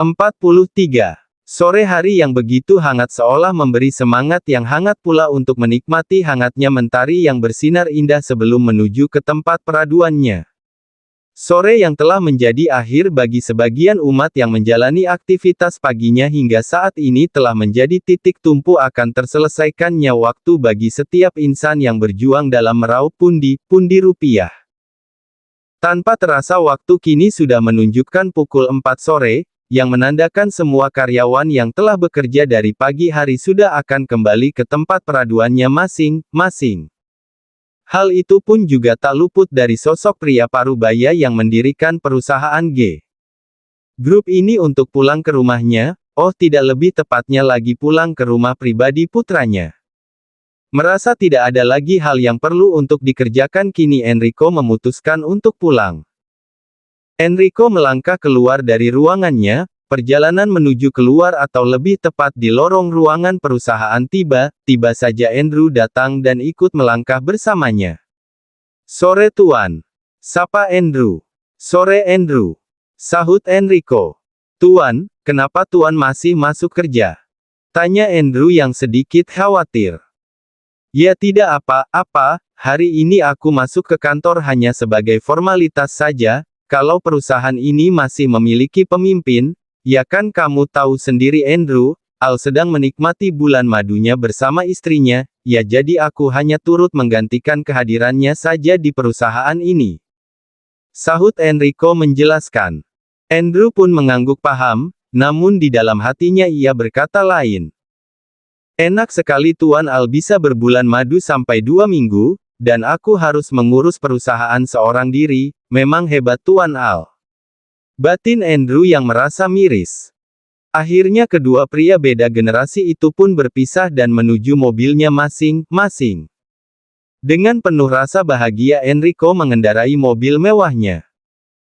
43. Sore hari yang begitu hangat seolah memberi semangat yang hangat pula untuk menikmati hangatnya mentari yang bersinar indah sebelum menuju ke tempat peraduannya. Sore yang telah menjadi akhir bagi sebagian umat yang menjalani aktivitas paginya hingga saat ini telah menjadi titik tumpu akan terselesaikannya waktu bagi setiap insan yang berjuang dalam meraup pundi-pundi rupiah. Tanpa terasa waktu kini sudah menunjukkan pukul 4 sore, yang menandakan semua karyawan yang telah bekerja dari pagi hari sudah akan kembali ke tempat peraduannya masing-masing. Hal itu pun juga tak luput dari sosok pria parubaya yang mendirikan perusahaan G Group ini untuk pulang ke rumahnya, tidak lebih tepatnya lagi pulang ke rumah pribadi putranya. Merasa tidak ada lagi hal yang perlu untuk dikerjakan kini Enrico memutuskan untuk pulang. Enrico melangkah keluar dari ruangannya, perjalanan menuju keluar atau lebih tepat di lorong ruangan perusahaan tiba saja Andrew datang dan ikut melangkah bersamanya. "Sore Tuan." Sapa Andrew. "Sore Andrew." Sahut Enrico. "Tuan, kenapa Tuan masih masuk kerja?" Tanya Andrew yang sedikit khawatir. "Ya tidak apa-apa, hari ini aku masuk ke kantor hanya sebagai formalitas saja. Kalau perusahaan ini masih memiliki pemimpin, ya kan kamu tahu sendiri Andrew, Al sedang menikmati bulan madunya bersama istrinya, ya jadi aku hanya turut menggantikan kehadirannya saja di perusahaan ini." Sahut Enrico menjelaskan. Andrew pun mengangguk paham, namun di dalam hatinya ia berkata lain. "Enak sekali Tuan Al bisa berbulan madu sampai 2 minggu, dan aku harus mengurus perusahaan seorang diri, memang hebat Tuan Al." Batin Andrew yang merasa miris. Akhirnya kedua pria beda generasi itu pun berpisah dan menuju mobilnya masing-masing. Dengan penuh rasa bahagia Enrico mengendarai mobil mewahnya.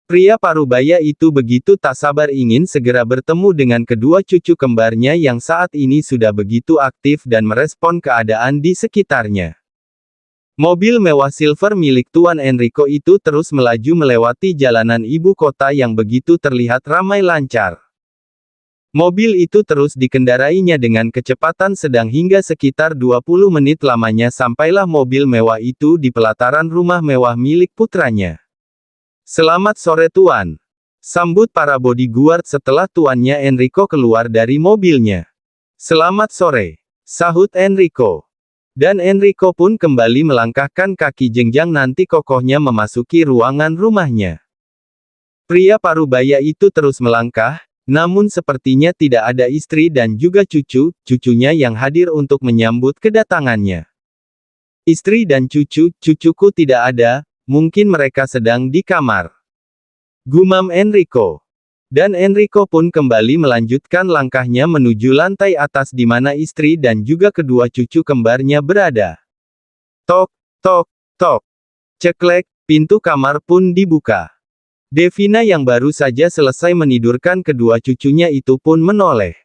Pria parubaya itu begitu tak sabar ingin segera bertemu dengan kedua cucu kembarnya yang saat ini sudah begitu aktif dan merespon keadaan di sekitarnya. Mobil mewah silver milik Tuan Enrico itu terus melaju melewati jalanan ibu kota yang begitu terlihat ramai lancar. Mobil itu terus dikendarainya dengan kecepatan sedang hingga sekitar 20 menit lamanya sampailah mobil mewah itu di pelataran rumah mewah milik putranya. "Selamat sore Tuan." Sambut para bodyguard setelah tuannya Enrico keluar dari mobilnya. "Selamat sore." Sahut Enrico. Dan Enrico pun kembali melangkahkan kaki jenjang nanti kokohnya memasuki ruangan rumahnya. Pria parubaya itu terus melangkah, namun sepertinya tidak ada istri dan juga cucunya yang hadir untuk menyambut kedatangannya. "Istri dan cucuku tidak ada, mungkin mereka sedang di kamar," gumam Enrico. Dan Enrico pun kembali melanjutkan langkahnya menuju lantai atas di mana istri dan juga kedua cucu kembarnya berada. Tok, tok, tok. Ceklek, pintu kamar pun dibuka. Devina yang baru saja selesai menidurkan kedua cucunya itu pun menoleh.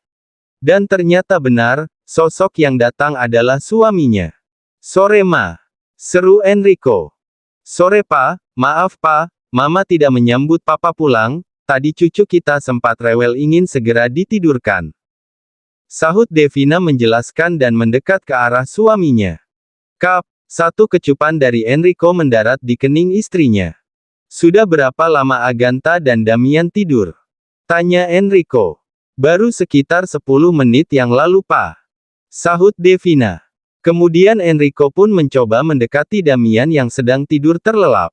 Dan ternyata benar, sosok yang datang adalah suaminya. "Sore Ma," seru Enrico. "Sore Pa, maaf Pa, Mama tidak menyambut Papa pulang. Tadi cucu kita sempat rewel ingin segera ditidurkan." Sahut Devina menjelaskan dan mendekat ke arah suaminya. Kap, satu kecupan dari Enrico mendarat di kening istrinya. "Sudah berapa lama Agatha dan Damian tidur?" tanya Enrico. "Baru sekitar 10 menit yang lalu Pa," sahut Devina. Kemudian Enrico pun mencoba mendekati Damian yang sedang tidur terlelap.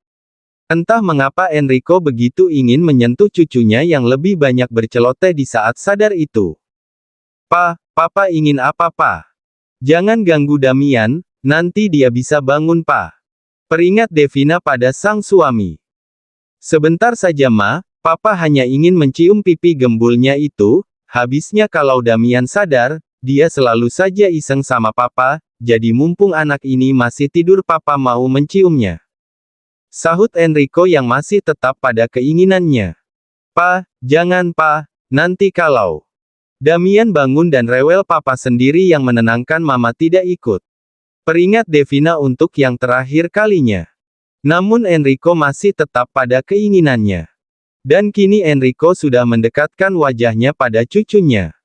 Entah mengapa Enrico begitu ingin menyentuh cucunya yang lebih banyak berceloteh di saat sadar itu. Papa ingin apa Pa? Jangan ganggu Damian, nanti dia bisa bangun Pa," peringat Devina pada sang suami. "Sebentar saja Ma, Papa hanya ingin mencium pipi gembulnya itu, habisnya kalau Damian sadar, dia selalu saja iseng sama Papa, jadi mumpung anak ini masih tidur Papa mau menciumnya," sahut Enrico yang masih tetap pada keinginannya. Jangan Pa, nanti kalau Damian bangun dan rewel Papa sendiri yang menenangkan Mama tidak ikut," peringat Devina untuk yang terakhir kalinya. Namun Enrico masih tetap pada keinginannya. Dan kini Enrico sudah mendekatkan wajahnya pada cucunya.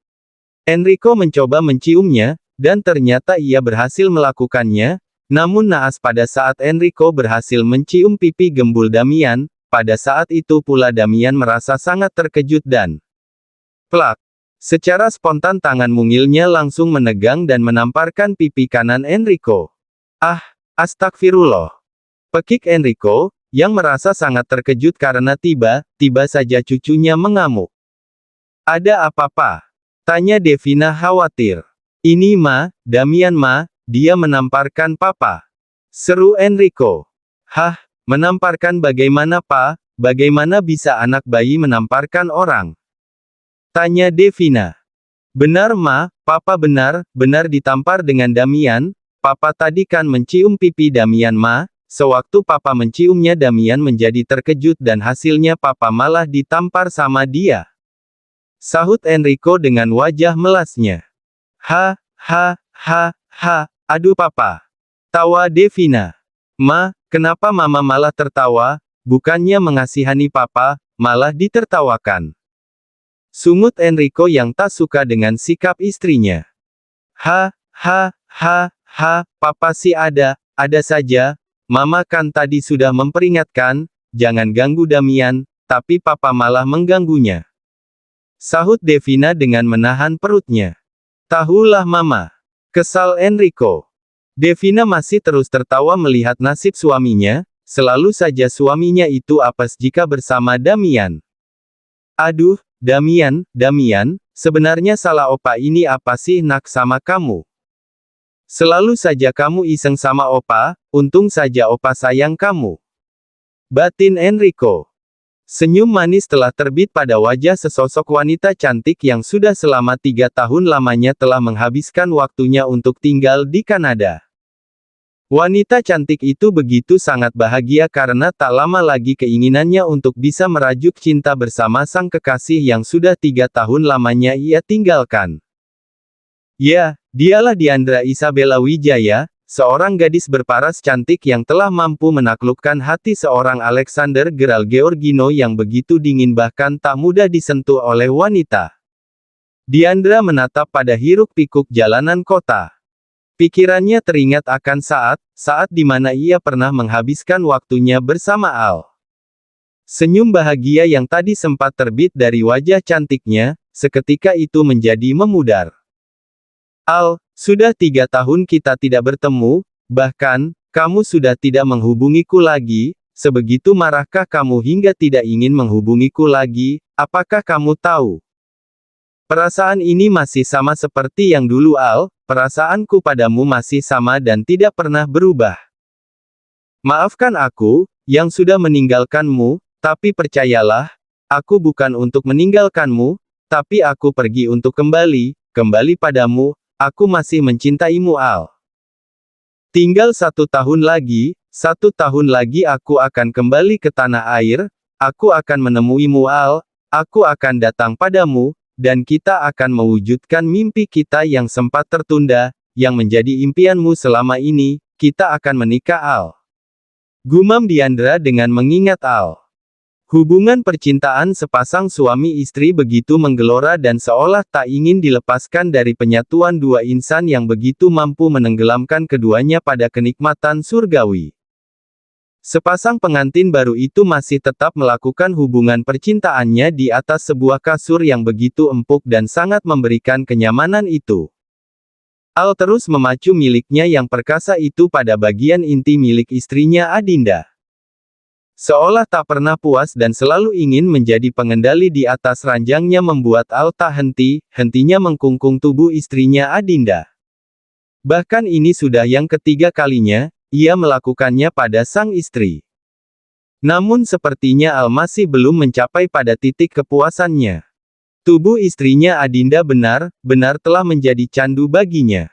Enrico mencoba menciumnya, dan ternyata ia berhasil melakukannya. Namun naas pada saat Enrico berhasil mencium pipi gembul Damian, pada saat itu pula Damian merasa sangat terkejut dan plak. Secara spontan tangan mungilnya langsung menegang dan menamparkan pipi kanan Enrico. Ah, astagfirullah. Pekik Enrico, yang merasa sangat terkejut karena tiba-tiba saja cucunya mengamuk. Ada apa-apa? Tanya Devina khawatir. Ini Damian dia menamparkan papa. Seru Enrico. Hah, menamparkan bagaimana Pak? Bagaimana bisa anak bayi menamparkan orang? Tanya Devina. Benar papa benar ditampar dengan Damian. Papa tadi kan mencium pipi Damian Sewaktu papa menciumnya Damian menjadi terkejut dan hasilnya papa malah ditampar sama dia. Sahut Enrico dengan wajah melasnya. Aduh papa. Tawa Devina. Kenapa mama malah tertawa? Bukannya mengasihani papa, malah ditertawakan. Sungut Enrico yang tak suka dengan sikap istrinya. Papa sih ada saja. Mama kan tadi sudah memperingatkan, jangan ganggu Damian, tapi papa malah mengganggunya. Sahut Devina dengan menahan perutnya. Tahulah mama. Kesal Enrico. Devina masih terus tertawa melihat nasib suaminya, selalu saja suaminya itu apes jika bersama Damian. Aduh, Damian, sebenarnya salah opa ini apa sih nak sama kamu? Selalu saja kamu iseng sama opa, untung saja opa sayang kamu. Batin Enrico. Senyum manis telah terbit pada wajah sesosok wanita cantik yang sudah selama 3 tahun lamanya telah menghabiskan waktunya untuk tinggal di Kanada. Wanita cantik itu begitu sangat bahagia karena tak lama lagi keinginannya untuk bisa merajuk cinta bersama sang kekasih yang sudah 3 tahun lamanya ia tinggalkan. Ya, dialah Diandra Isabella Wijaya, seorang gadis berparas cantik yang telah mampu menaklukkan hati seorang Alexander Gerald Georgino yang begitu dingin bahkan tak mudah disentuh oleh wanita. Diandra menatap pada hiruk-pikuk jalanan kota. Pikirannya teringat akan saat di mana ia pernah menghabiskan waktunya bersama Al. Senyum bahagia yang tadi sempat terbit dari wajah cantiknya, seketika itu menjadi memudar. Al, sudah 3 tahun kita tidak bertemu, bahkan, kamu sudah tidak menghubungiku lagi, sebegitu marahkah kamu hingga tidak ingin menghubungiku lagi, apakah kamu tahu? Perasaan ini masih sama seperti yang dulu Al, perasaanku padamu masih sama dan tidak pernah berubah. Maafkan aku, yang sudah meninggalkanmu, tapi percayalah, aku bukan untuk meninggalkanmu, tapi aku pergi untuk kembali padamu. Aku masih mencintaimu Al. Tinggal 1 tahun lagi, 1 tahun lagi aku akan kembali ke tanah air, aku akan menemuimu Al, aku akan datang padamu, dan kita akan mewujudkan mimpi kita yang sempat tertunda, yang menjadi impianmu selama ini, kita akan menikah Al. Gumam Diandra dengan mengingat Al. Hubungan percintaan sepasang suami istri begitu menggelora dan seolah tak ingin dilepaskan dari penyatuan dua insan yang begitu mampu menenggelamkan keduanya pada kenikmatan surgawi. Sepasang pengantin baru itu masih tetap melakukan hubungan percintaannya di atas sebuah kasur yang begitu empuk dan sangat memberikan kenyamanan itu. Al terus memacu miliknya yang perkasa itu pada bagian inti milik istrinya Adinda. Seolah tak pernah puas dan selalu ingin menjadi pengendali di atas ranjangnya membuat Al tak hentinya mengkungkung tubuh istrinya Adinda. Bahkan ini sudah yang ketiga kalinya, ia melakukannya pada sang istri. Namun sepertinya Al masih belum mencapai pada titik kepuasannya. Tubuh istrinya Adinda benar-benar telah menjadi candu baginya.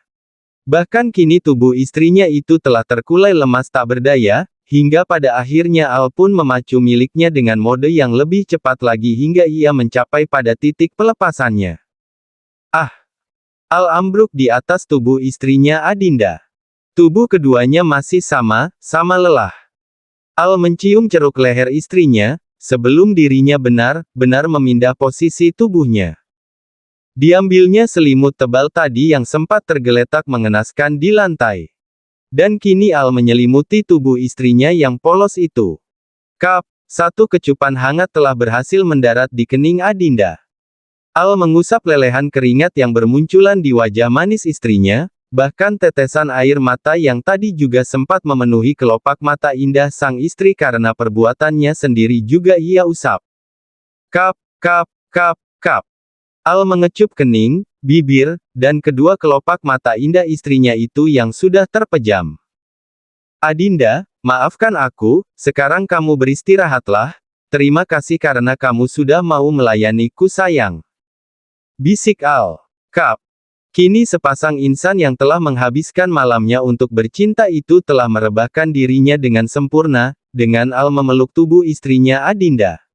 Bahkan kini tubuh istrinya itu telah terkulai lemas tak berdaya, hingga pada akhirnya Al pun memacu miliknya dengan mode yang lebih cepat lagi hingga ia mencapai pada titik pelepasannya. Al ambruk di atas tubuh istrinya Adinda. Tubuh keduanya masih sama lelah. Al mencium ceruk leher istrinya, sebelum dirinya benar-benar memindah posisi tubuhnya. Diambilnya selimut tebal tadi yang sempat tergeletak mengenaskan di lantai. Dan kini Al menyelimuti tubuh istrinya yang polos itu. Kap, satu kecupan hangat telah berhasil mendarat di kening Adinda. Al mengusap lelehan keringat yang bermunculan di wajah manis istrinya, bahkan tetesan air mata yang tadi juga sempat memenuhi kelopak mata indah sang istri karena perbuatannya sendiri juga ia usap. Kap, kap, kap, kap. Al mengecup kening, bibir, dan kedua kelopak mata indah istrinya itu yang sudah terpejam. Adinda, maafkan aku, sekarang kamu beristirahatlah, terima kasih karena kamu sudah mau melayaniku sayang. Bisik Al. Kap. Kini sepasang insan yang telah menghabiskan malamnya untuk bercinta itu telah merebahkan dirinya dengan sempurna, dengan Al memeluk tubuh istrinya Adinda.